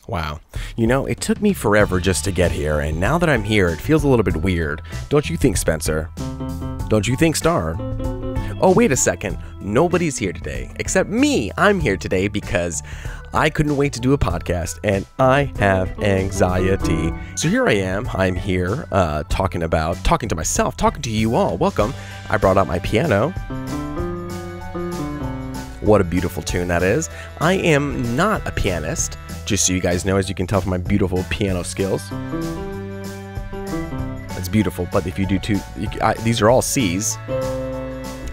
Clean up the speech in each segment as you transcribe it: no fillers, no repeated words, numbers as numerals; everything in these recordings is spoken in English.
Wow. You know, it took me forever just to get here, and now that I'm here, it feels a little bit weird. Don't you think, Spencer? Don't you think, Star? Oh, wait a second. Nobody's here today, except me. I'm here today because I couldn't wait to do a podcast, and I have anxiety. So here I am. I'm here talking to myself, talking to you all. Welcome. I brought out my piano. What a beautiful tune that is. I am not a pianist, just so you guys know, as you can tell from my beautiful piano skills. It's beautiful, but if you do too, these are all C's.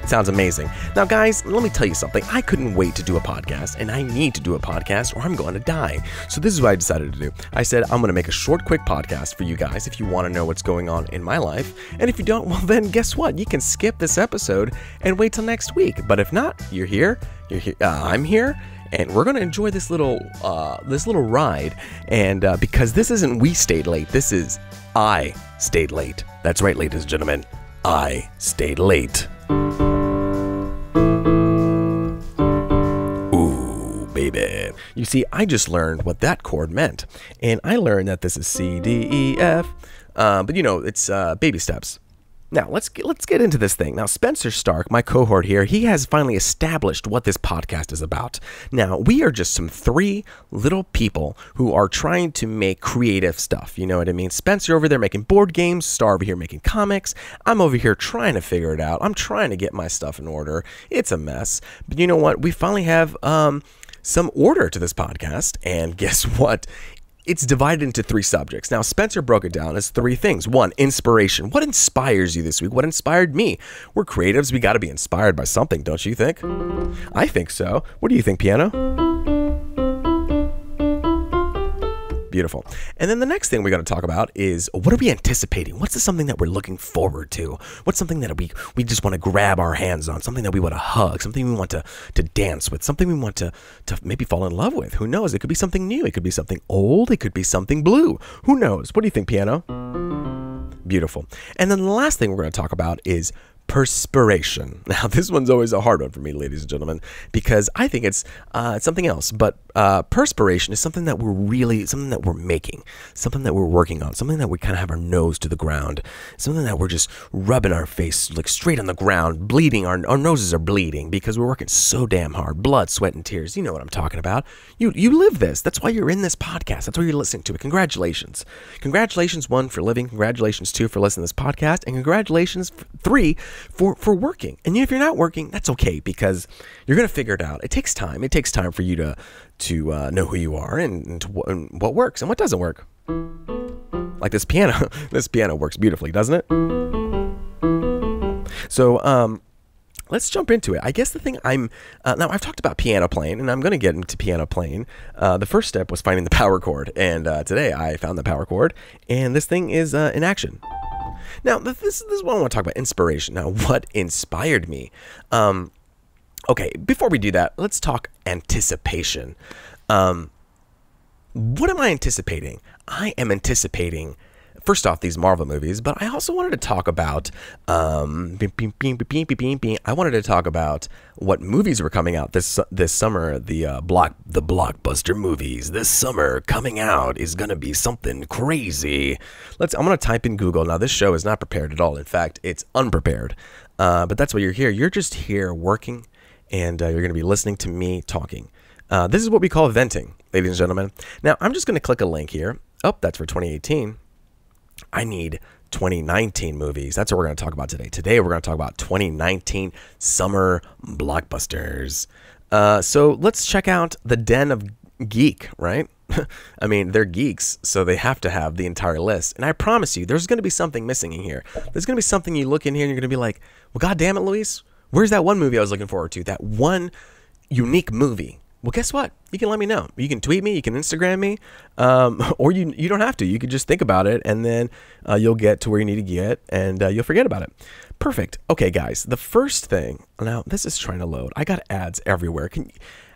Sounds amazing. Now, guys, let me tell you something. I couldn't wait to do a podcast, and I need to do a podcast or I'm going to die. So this is what I decided to do. I said, I'm going to make a short, quick podcast for you guys if you want to know what's going on in my life. And if you don't, well, then guess what? You can skip this episode and wait till next week. But if not, you're here. I'm here. And we're going to enjoy this little ride. And because this isn't we stayed late, this is I stayed late. That's right, ladies and gentlemen. I stayed late. Baby. You see, I just learned what that chord meant, and I learned that this is C, D, E, F, but you know, it's baby steps. Now, let's get into this thing. Now, Spenser Starke, my cohort here, he has finally established what this podcast is about. Now, we are just some three little people who are trying to make creative stuff. You know what I mean? Spencer over there making board games, Star over here making comics. I'm over here trying to figure it out. I'm trying to get my stuff in order. It's a mess. But you know what? We finally have some order to this podcast, and guess what? It's divided into three subjects. Now, Spencer broke it down as three things. One, inspiration. What inspires you this week? What inspired me? We're creatives. We got to be inspired by something, don't you think? I think so. What do you think, piano? Beautiful. And then the next thing we're going to talk about is, what are we anticipating? What's something that we're looking forward to? What's something that we just want to grab our hands on? Something that we want to hug? Something we want to dance with? Something we want to maybe fall in love with? Who knows? It could be something new. It could be something old. It could be something blue. Who knows? What do you think, piano? Beautiful. And then the last thing we're going to talk about is perspiration. Now, this one's always a hard one for me, ladies and gentlemen, because I think it's something else. But perspiration is something that we're making, something that we're working on, something that we kind of have our nose to the ground, something that we're just rubbing our face like straight on the ground, bleeding. Our noses are bleeding because we're working so damn hard. Blood, sweat, and tears. You know what I'm talking about. You live this. That's why you're in this podcast. That's why you're listening to it. Congratulations. Congratulations, 1, for living. Congratulations, 2, for listening to this podcast. And congratulations, 3, for working. And if you're not working, that's okay, because you're going to figure it out. It takes time. It takes time for you to know who you are and what works and what doesn't work. Like this piano. This piano works beautifully, doesn't it? So, let's jump into it. I guess the thing now I've talked about piano playing, and I'm going to get into piano playing. The first step was finding the power chord, and today I found the power chord, and this thing is in action. Now, this is what I want to talk about, inspiration. Now, what inspired me? Okay, before we do that, let's talk anticipation. What am I anticipating? I am anticipating, first off, these Marvel movies, but I also wanted to talk about, I wanted to talk about what movies were coming out this summer. The blockbuster movies this summer coming out is going to be something crazy. I'm going to type in Google. Now, this show is not prepared at all. In fact, it's unprepared. But that's why you're here. You're just here working, and you're going to be listening to me talking. This is what we call venting, ladies and gentlemen. Now, I'm just going to click a link here. Oh, that's for 2018. I need 2019 movies. That's what we're going to talk about today. Today, we're going to talk about 2019 Summer Blockbusters. So let's check out the Den of Geek, right? I mean, they're geeks, so they have to have the entire list. And I promise you, there's going to be something missing in here. There's going to be something you look in here and you're going to be like, well, God damn it, Luis, where's that one movie I was looking forward to? That one unique movie. Well, guess what? You can let me know. You can tweet me, you can Instagram me, or you don't have to. You can just think about it, and then you'll get to where you need to get, and you'll forget about it. Perfect. Okay, guys, the first thing, now this is trying to load. I got ads everywhere.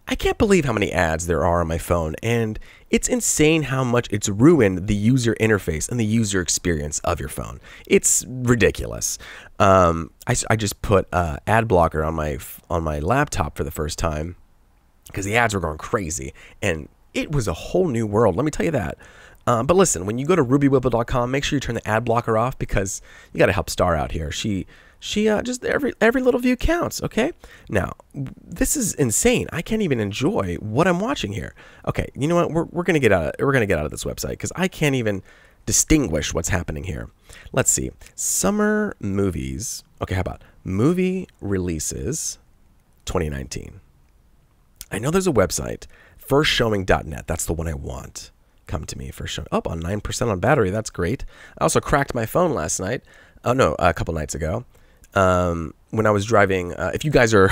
I can't believe how many ads there are on my phone, and it's insane how much it's ruined the user interface and the user experience of your phone. It's ridiculous. I just put ad blocker on my laptop for the first time, because the ads were going crazy, and It was a whole new world, let me tell you that. But listen, when you go to rubywhipple.com, make sure you turn the ad blocker off because you got to help Star out here. She just every little view counts. Okay. Now this is insane. I can't even enjoy what I'm watching here. Okay. You know what? We're gonna get out of this website because I can't even distinguish what's happening here. Let's see. Summer movies. Okay. How about movie releases 2019? I know there's a website, firstshowing.net. That's the one I want. Come to me for showing up on 9% on battery. That's great. I also cracked my phone last night. Oh no, a couple nights ago. When I was driving, if you guys are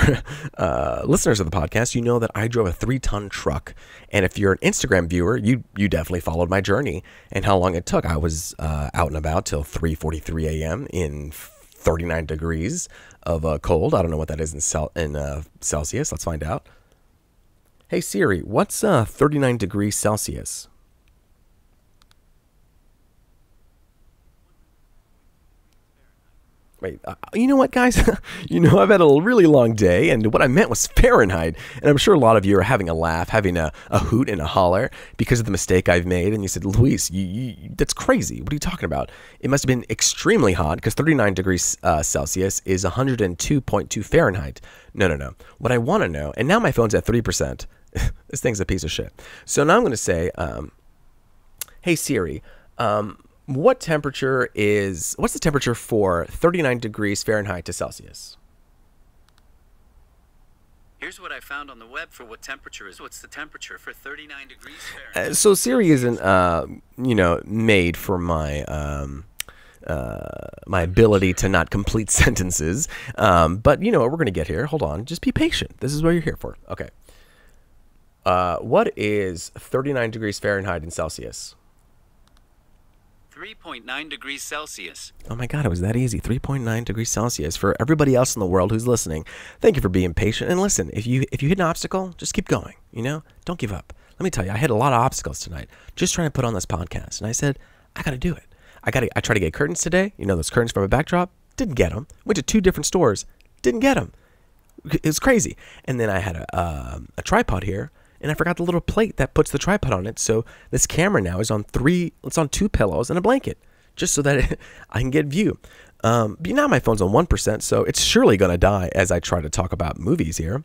listeners of the podcast, you know that I drove a 3-ton truck. And if you're an Instagram viewer, you definitely followed my journey and how long it took. I was out and about till 3:43 a.m. in 39 degrees of cold. I don't know what that is in Celsius. Let's find out. Hey Siri, what's 39 degrees Celsius? Wait, you know what, guys? I've had a really long day, and what I meant was Fahrenheit. And I'm sure a lot of you are having a laugh, having a hoot and a holler because of the mistake I've made. And you said, Luis, that's crazy. What are you talking about? It must have been extremely hot because 39 degrees Celsius is 102.2 Fahrenheit. No. What I want to know, and now my phone's at 3%. This thing's a piece of shit. So now I'm going to say, hey, Siri, what's the temperature for 39 degrees Fahrenheit to Celsius? Here's what I found on the web for what temperature is. What's the temperature for 39 degrees Fahrenheit? So Siri isn't, made for my my ability to not complete sentences. But you know what we're going to get here. Hold on. Just be patient. This is what you're here for. Okay. What is 39 degrees Fahrenheit in Celsius? 3.9 degrees Celsius. Oh my God, it was that easy. 3.9 degrees Celsius. For everybody else in the world who's listening, thank you for being patient. And listen, if you hit an obstacle, just keep going. Don't give up. Let me tell you, I hit a lot of obstacles tonight just trying to put on this podcast. And I said, I got to do it. I tried to get curtains today. Those curtains from a backdrop. Didn't get them. Went to 2 different stores. Didn't get them. It was crazy. And then I had a tripod here. And I forgot the little plate that puts the tripod on it. So this camera now is on 2 pillows and a blanket, just so that I can get view. But now my phone's on 1%, so it's surely going to die as I try to talk about movies here.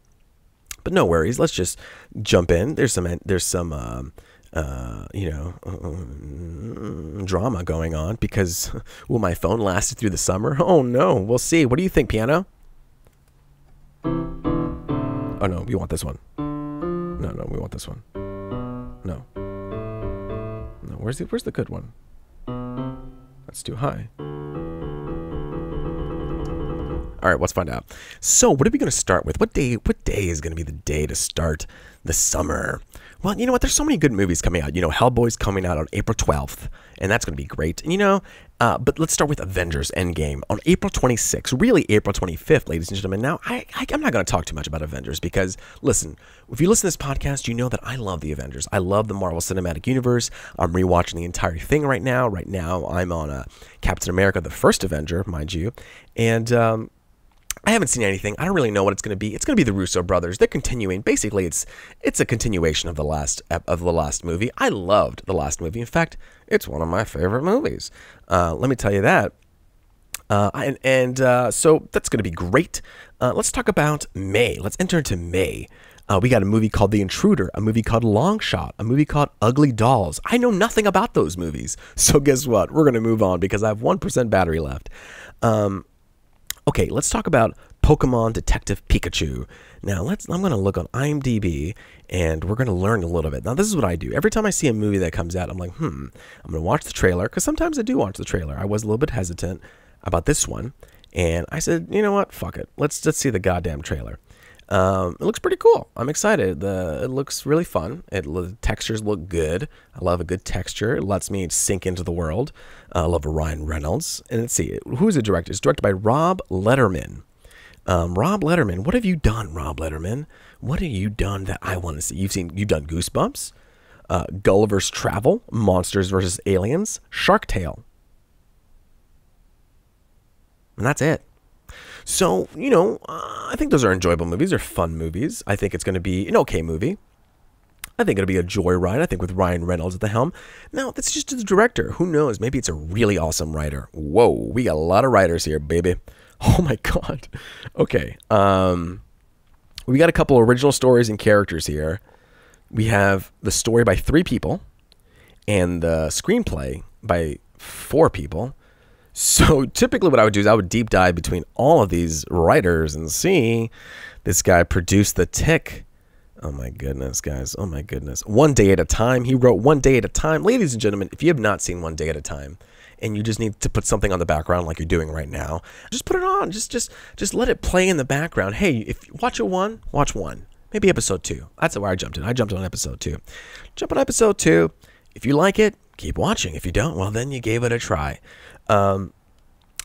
But no worries. Let's just jump in. There's some drama going on because will my phone last through the summer? Oh no, we'll see. What do you think, piano? Oh no, we want this one. No, we want this one. No, where's the good one? That's too high. All right, let's find out. So, what are we going to start with? What day is going to be the day to start the summer? Well, you know what? There's so many good movies coming out. Hellboy's coming out on April 12th, and that's going to be great. But let's start with Avengers Endgame on April 26th, really April 25th, ladies and gentlemen. Now, I'm not going to talk too much about Avengers because, listen, if you listen to this podcast, you know that I love the Avengers. I love the Marvel Cinematic Universe. I'm rewatching the entire thing right now. Right now, I'm on Captain America, the first Avenger, mind you, and I haven't seen anything. I don't really know what it's going to be. It's going to be the Russo brothers. They're continuing. Basically, it's a continuation of the last movie. I loved the last movie. In fact, it's one of my favorite movies. Let me tell you that. So that's going to be great. Let's talk about May. Let's enter into May. We got a movie called The Intruder, a movie called Long Shot, a movie called Ugly Dolls. I know nothing about those movies. So guess what? We're going to move on because I have 1% battery left. Okay, let's talk about Pokemon Detective Pikachu. Now, I'm going to look on IMDb, and we're going to learn a little bit. Now, this is what I do. Every time I see a movie that comes out, I'm like, I'm going to watch the trailer, because sometimes I do watch the trailer. I was a little bit hesitant about this one, and I said, you know what, fuck it. Let's see the goddamn trailer. It looks pretty cool. I'm excited. It looks really fun. The textures look good. I love a good texture. It lets me sink into the world. I love Ryan Reynolds. And let's see, who is the director? It's directed by Rob Letterman. Rob Letterman, what have you done, Rob Letterman? What have you done that I want to see? You've done Goosebumps, Gulliver's Travel, Monsters vs. Aliens, Shark Tale. And that's it. So, I think those are enjoyable movies. They're fun movies. I think it's going to be an okay movie. I think it'll be a joyride. I think with Ryan Reynolds at the helm. Now, that's just the director. Who knows? Maybe it's a really awesome writer. Whoa, we got a lot of writers here, baby. Oh my God. Okay. We got a couple original stories and characters here. We have the story by 3 people and the screenplay by 4 people. So typically what I would do is I would deep dive between all of these writers and see this guy produced The Tick. Oh my goodness, guys. Oh my goodness. One Day at a Time. He wrote One Day at a Time. Ladies and gentlemen, if you have not seen One Day at a Time and you just need to put something on the background like you're doing right now, just put it on. Just let it play in the background. Hey, if watch one. Maybe episode 2. That's where I jumped in. I jumped on episode 2. Jump on episode 2. If you like it, keep watching. If you don't, well, then you gave it a try.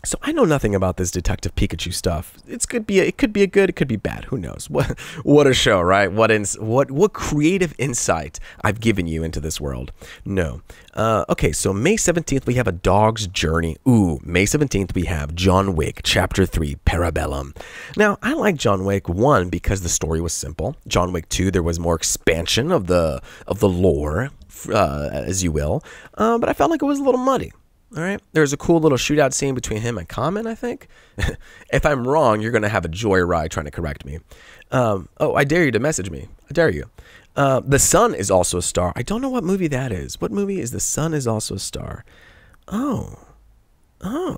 So I know nothing about this Detective Pikachu stuff. It could be good, it could be bad. Who knows? What a show, right? What creative insight I've given you into this world. No. Okay, so May 17th we have A Dog's Journey. Ooh, May 17th we have John Wick Chapter 3 Parabellum. Now, I like John Wick 1 because the story was simple. John Wick 2 there was more expansion of the lore, as you will. But I felt like it was a little muddy. All right. There's a cool little shootout scene between him and Common, I think. If I'm wrong, you're going to have a joyride trying to correct me. I dare you to message me. I dare you. The Sun is also a star. I don't know what movie that is. What movie is The Sun is also a star? Oh. I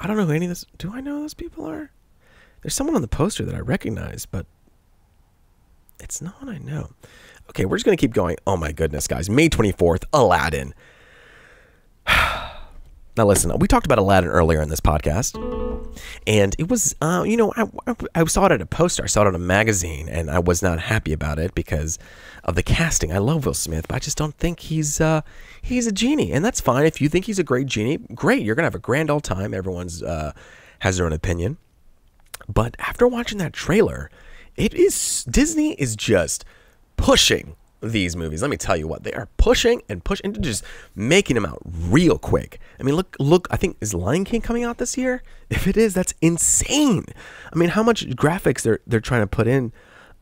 don't know who any of this. Do I know who those people are? There's someone on the poster that I recognize, but it's not what I know. Okay, we're just going to keep going. Oh my goodness, guys. May 24th, Aladdin. Now listen, we talked about Aladdin earlier in this podcast, and it was, I saw it at a poster, I saw it on a magazine, and I was not happy about it because of the casting. I love Will Smith, but I just don't think he's a genie, and that's fine. If you think he's a great genie, great, you're gonna have a grand old time. Everyone's has their own opinion, but after watching that trailer, Disney is just pushing these movies. Let me tell you what, they are pushing and just making them out real quick. I mean, look, I think, is Lion King coming out this year? If it is, that's insane. I mean, how much graphics they're trying to put in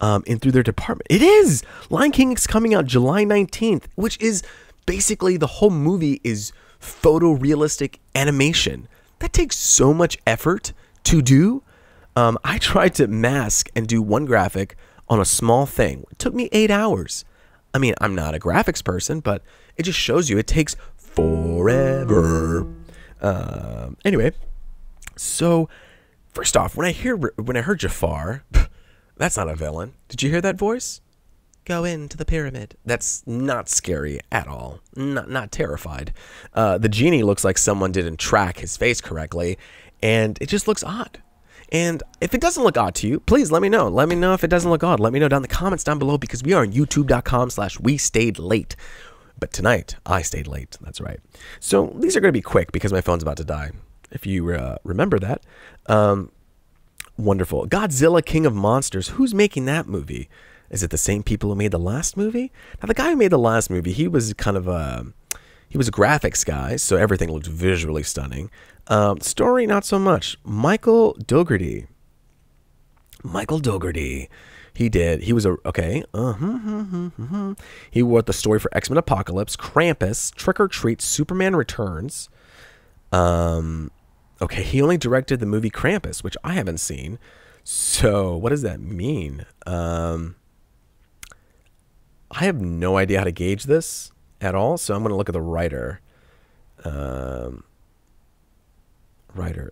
through their department. It is. Lion King is coming out July 19th, which is basically the whole movie is photorealistic animation. That takes so much effort to do. I tried to mask and do one graphic on a small thing. It took me 8 hours. I mean, I'm not a graphics person, but it just shows you it takes forever. Anyway, so first off, when I heard Jafar, that's not a villain. Did you hear that voice? Go into the pyramid. That's not scary at all. Not terrified. The genie looks like someone didn't track his face correctly, and it just looks odd. And if it doesn't look odd to you, please let me know. Let me know if it doesn't look odd. Let me know down in the comments down below, because we are on youtube.com/WeStayedLate. But tonight, I stayed late. That's right. So these are going to be quick because my phone's about to die. If you remember that. Wonderful. Godzilla, King of Monsters. Who's making that movie? Is it the same people who made the last movie? Now, the guy who made the last movie, he was kind of he was a graphics guy, so everything looked visually stunning. Story, not so much. Michael Dougherty. He was okay. He wrote the story for X-Men Apocalypse, Krampus, Trick or Treat, Superman Returns. Okay, he only directed the movie Krampus, which I haven't seen. So what does that mean? I have no idea how to gauge this at all, so I'm going to look at the writer.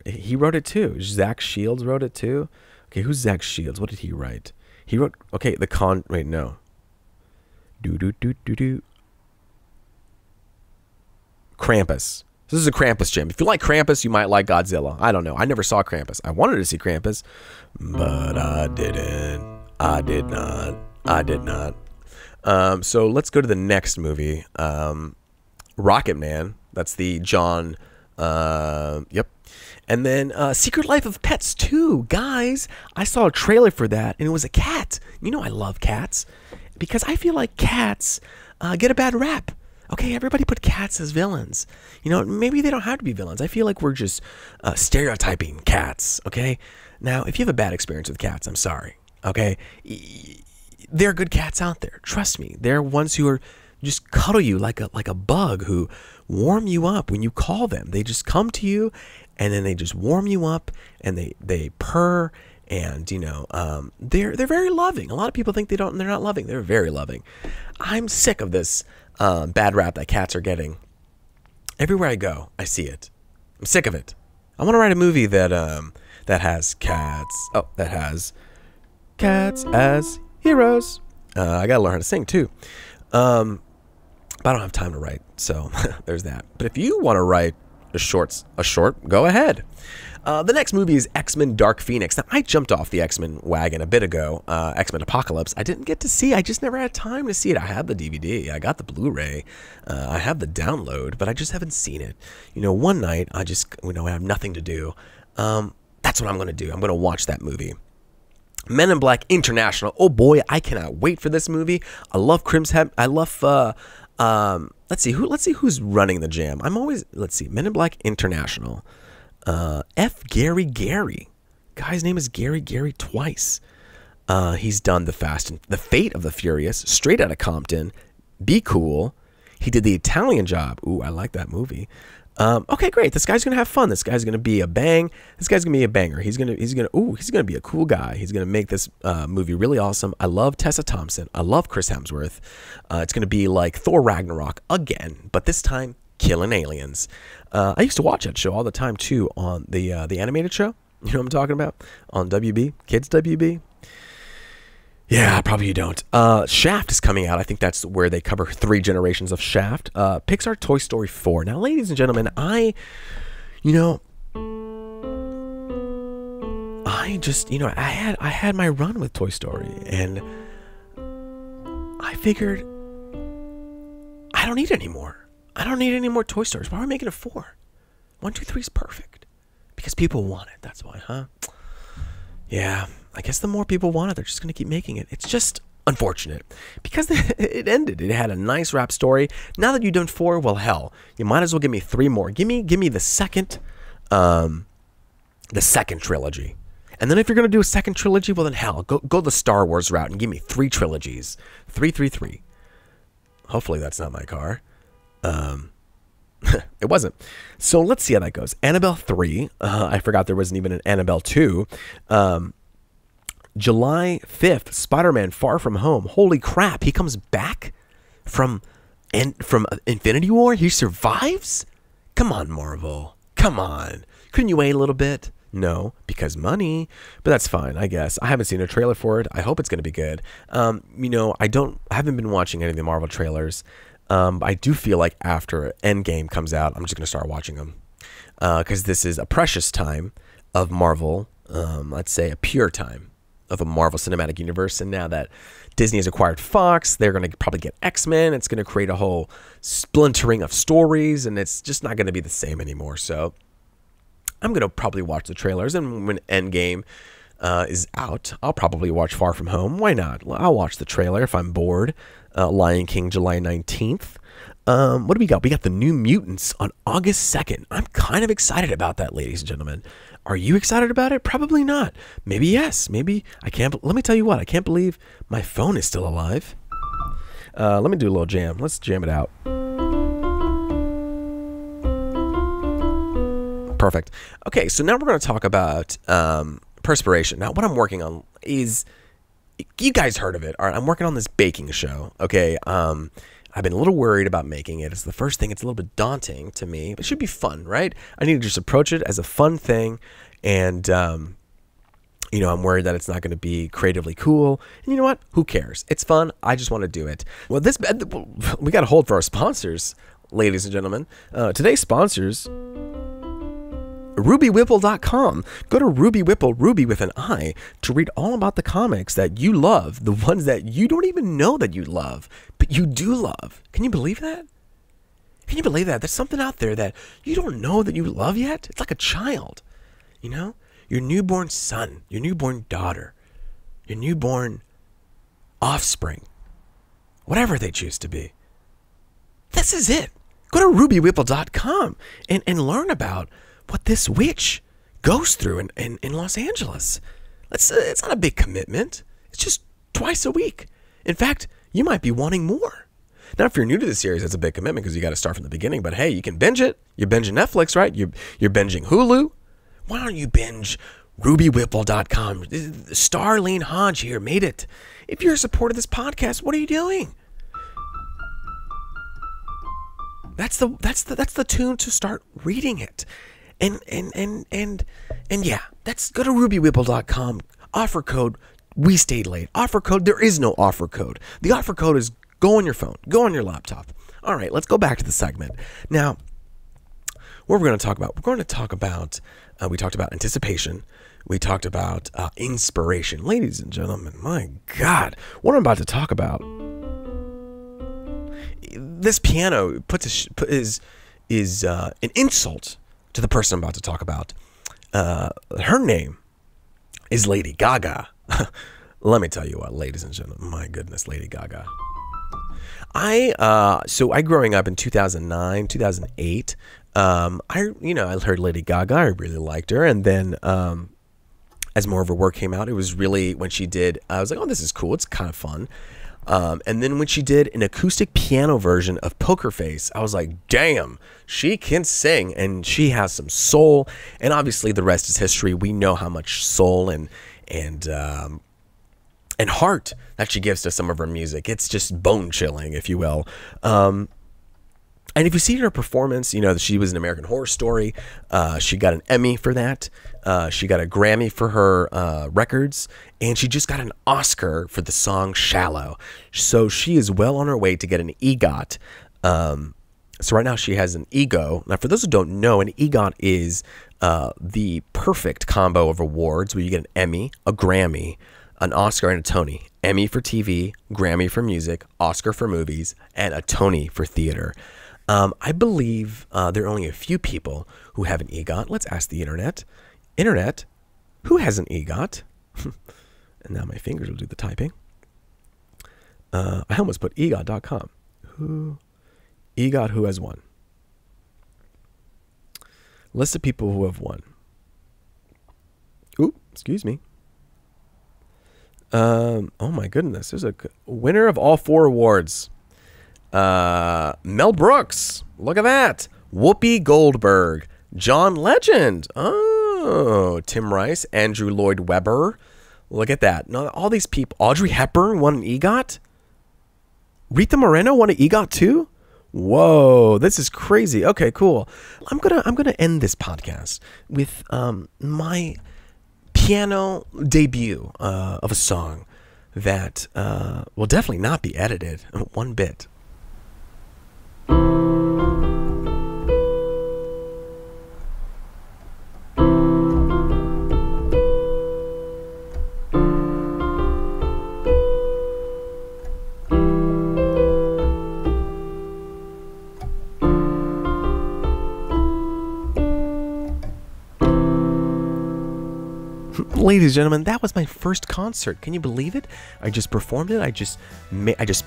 He wrote it too. Zach Shields wrote it too. Okay, who's Zach Shields? What did he write? He wrote, okay, wait, no. Krampus. This is a Krampus gem. If you like Krampus, you might like Godzilla. I don't know. I never saw Krampus. I wanted to see Krampus, but I didn't. I did not. So let's go to the next movie. Rocket Man. That's the John. Yep. And then Secret Life of Pets 2. Guys, I saw a trailer for that, and it was a cat. You know I love cats, because I feel like cats get a bad rap. Okay, everybody put cats as villains. You know, maybe they don't have to be villains. I feel like we're just stereotyping cats, okay? Now, if you have a bad experience with cats, I'm sorry, okay? there are good cats out there. Trust me. There are ones who are just cuddle you like a bug, who warm you up when you call them. They just come to you, and then they just warm you up, and they purr, and they're very loving. A lot of people think they're not loving. They're very loving. I'm sick of this bad rap that cats are getting. Everywhere I go, I see it. I'm sick of it. I want to write a movie that has cats. Oh, that has cats as heroes. I gotta learn how to sing too. But I don't have time to write, so there's that. But if you want to write a short, go ahead. The next movie is X-Men Dark Phoenix. Now, I jumped off the X-Men wagon a bit ago, X-Men Apocalypse. I didn't get to see. I just never had time to see it. I have the DVD. I got the Blu-ray. I have the download, but I just haven't seen it. One night, I just, I have nothing to do. That's what I'm going to do. I'm going to watch that movie. Men in Black International. Oh boy, I cannot wait for this movie. I love I love, let's see who's running the jam. Let's see, Men in Black International. F. Gary Gary. Guy's name is Gary Gary twice. He's done The Fate of the Furious, Straight Outta Compton, Be Cool. He did The Italian Job. Ooh, I like that movie. Okay, great. This guy's gonna have fun. This guy's gonna be a bang. This guy's gonna be a banger. He's gonna be a cool guy. He's gonna make this movie really awesome. I love Tessa Thompson. I love Chris Hemsworth. It's gonna be like Thor Ragnarok again, but this time killing aliens. I used to watch that show all the time too on the animated show. You know what I'm talking about? On WB, Kids WB. Yeah, probably you don't. Shaft is coming out. I think that's where they cover 3 generations of Shaft. Pixar Toy Story 4. Now, ladies and gentlemen, I had my run with Toy Story, and I figured I don't need any more. I don't need any more Toy Stories. Why are we making a 4? 1, 2, 3 is perfect. Because people want it. That's why, huh? Yeah. I guess the more people want it, they're just going to keep making it. It's just unfortunate because it ended. It had a nice rap story. Now that you've done 4, well, hell, you might as well give me 3 more. Give me the second trilogy. And then if you're going to do a second trilogy, well, then hell, go the Star Wars route and give me 3 trilogies. 3. Hopefully that's not my car. It wasn't. So let's see how that goes. Annabelle 3. I forgot there wasn't even an Annabelle 2. July 5th, Spider-Man Far From Home. Holy crap, he comes back from Infinity War? He survives? Come on, Marvel. Come on. Couldn't you wait a little bit? No, because money. But that's fine, I guess. I haven't seen a trailer for it. I hope it's going to be good. I haven't been watching any of the Marvel trailers. I do feel like after Endgame comes out, I'm just going to start watching them. Because this is a precious time of Marvel. Let's say a pure time of a Marvel Cinematic Universe. And now that Disney has acquired Fox, they're going to probably get X-Men. It's going to create a whole splintering of stories, and it's just not going to be the same anymore. So I'm going to probably watch the trailers, and when Endgame is out, I'll probably watch Far From Home. Why not? I'll watch the trailer if I'm bored. Lion King, July 19th. What do we got? We got The New Mutants on August 2nd. I'm kind of excited about that, ladies and gentlemen. Are you excited about it? Probably not. Maybe yes. Maybe I can't. Let me tell you what. I can't believe my phone is still alive. Let me do a little jam. Let's jam it out. Perfect. Okay, so now we're going to talk about perspiration. Now, what I'm working on is, you guys heard of it. All right, I'm working on this baking show. Okay, I've been a little worried about making it. It's the first thing. It's a little bit daunting to me, but it should be fun, right? I need to just approach it as a fun thing, and I'm worried that it's not going to be creatively cool. And you know what? Who cares? It's fun. I just want to do it. Well, we got to hold for our sponsors, ladies and gentlemen. Today's sponsors, RubyWhipple.com. Go to Ruby Whipple, Ruby with an I, to read all about the comics that you love, the ones that you don't even know that you love, but you do love. Can you believe that? Can you believe that? There's something out there that you don't know that you love yet? It's like a child, your newborn son, your newborn daughter, your newborn offspring, whatever they choose to be. This is it. Go to RubyWhipple.com and learn about what this witch goes through in Los Angeles. It's not a big commitment. It's just twice a week. In fact, you might be wanting more. Now, if you're new to the series, that's a big commitment because you got to start from the beginning. But hey, you can binge it. You're binging Netflix, right? You're binging Hulu. Why don't you binge RubyWhipple.com? Starline Hodge here made it. If you're a supporter of this podcast, what are you doing? That's the tune to start reading it. And yeah, go to RubyWhipple.com. Offer code We Stayed Late. Offer code. There is no offer code. The offer code is go on your phone. Go on your laptop. All right, let's go back to the segment. Now, what we're going to talk about? We're going to talk about, we talked about anticipation. We talked about inspiration. Ladies and gentlemen, my God, what I'm about to talk about, this piano is an insult to the person I'm about to talk about. Her name is Lady Gaga. Let me tell you what, ladies and gentlemen, my goodness, Lady Gaga. I growing up in 2009, 2008, I heard Lady Gaga. I really liked her. And then, as more of her work came out, it was really when she did, I was like, oh, this is cool. It's kind of fun. And then when she did an acoustic piano version of Poker Face, I was like, damn, she can sing and she has some soul. And obviously the rest is history. We know how much soul and heart that she gives to some of her music. It's just bone chilling, if you will. And if you see her performance, she was in American Horror Story. She got an Emmy for that. She got a Grammy for her records. And she just got an Oscar for the song Shallow. So she is well on her way to get an EGOT. So right now she has an EGO. Now, for those who don't know, an EGOT is the perfect combo of awards where you get an Emmy, a Grammy, an Oscar, and a Tony. Emmy for TV, Grammy for music, Oscar for movies, and a Tony for theater. I believe there are only a few people who have an EGOT. Let's ask the internet. Internet, who has an EGOT? And now my fingers will do the typing. I almost put EGOT.com. EGOT, who has won? List of people who have won. Ooh, excuse me. Oh my goodness. There's a winner of all 4 awards. Mel Brooks. Look at that. Whoopi Goldberg. John Legend. Oh, Tim Rice. Andrew Lloyd Webber. Look at that. Now, all these people. Audrey Hepburn won an EGOT. Rita Moreno won an EGOT too. Whoa, this is crazy. Okay, cool. I'm gonna end this podcast with my piano debut of a song that will definitely not be edited one bit. Ladies and gentlemen, that was my first concert. Can you believe it? I just performed it. I just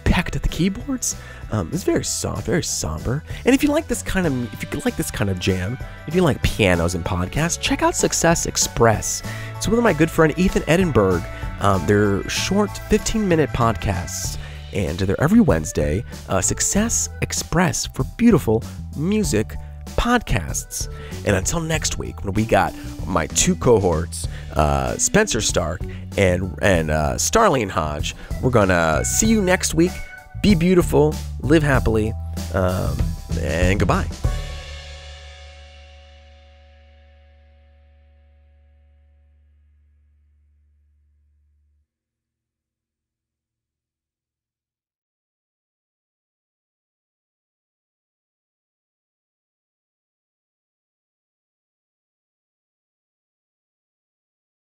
pecked at the keyboards. It's very soft, very somber. And if you like this kind of jam, if you like pianos and podcasts, check out Success Express. It's with my good friend Ethan Edinburgh. They're short 15-minute podcasts, and they're every Wednesday. Success Express for beautiful music podcasts. And until next week, when we got my 2 cohorts, Spenser Starke and Starline Hodge, we're gonna see you next week. Be beautiful, live happily, and goodbye.